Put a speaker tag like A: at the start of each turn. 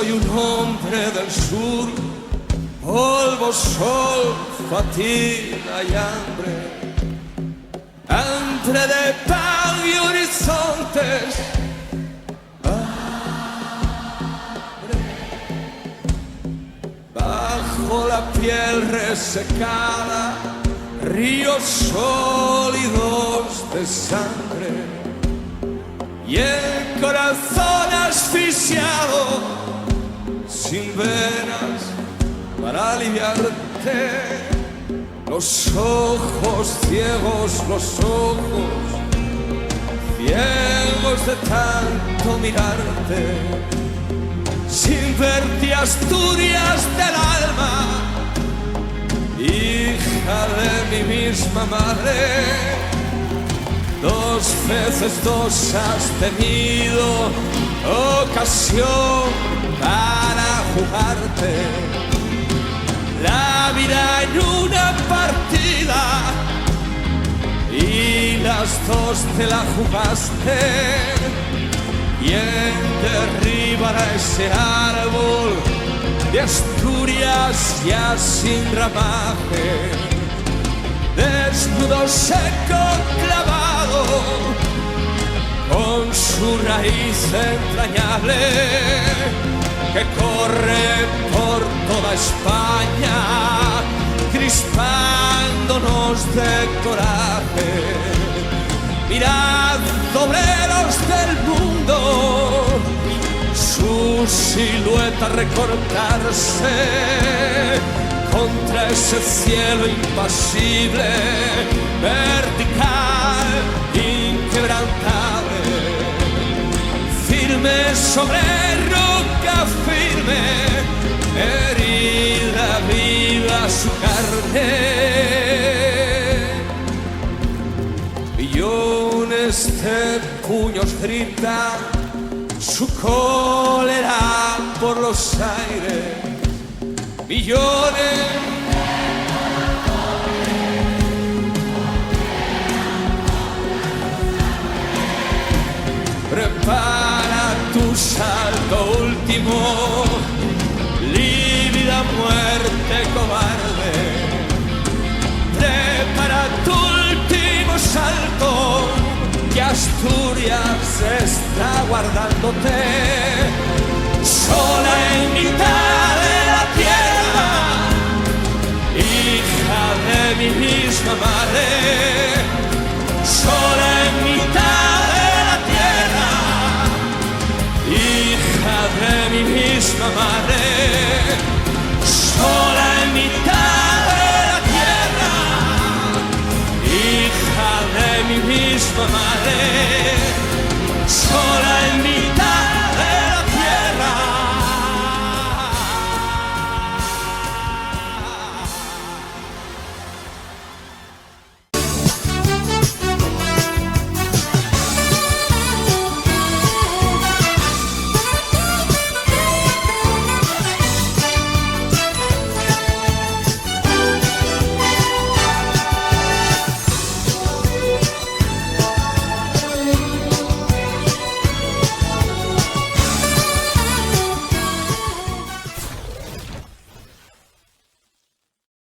A: soy un hombre del sur, polvo, sol, fatiga y hambre, hambre de pan y horizontes, hambre bajo la piel resecada, ríos sólidos de sangre y el corazón asfixiado, sin venas para aliviarte, los ojos ciegos, los ojos ciegos de tanto mirarte, sin verte Asturias del alma, hija de mi misma madre. Dos veces dos has tenido ocasión para jugarte la vida en una partida y las dos te la jugaste. ¿Quién derribará ese árbol de Asturias ya sin ramaje? Desnudo, seco, clavado, con su raíz entrañable que corre por toda España, crispándonos de coraje. Mirad, obreros del mundo, su silueta recortarse contra ese cielo impasible, vertical, inquebrantable, firme sobre roca firme, herida viva su carne. Millones de puños gritan su cólera por los aires. Millones prepara tu salto último, lívida muerte cobarde. Prepara tu último salto, que Asturias está guardándote sola en mitad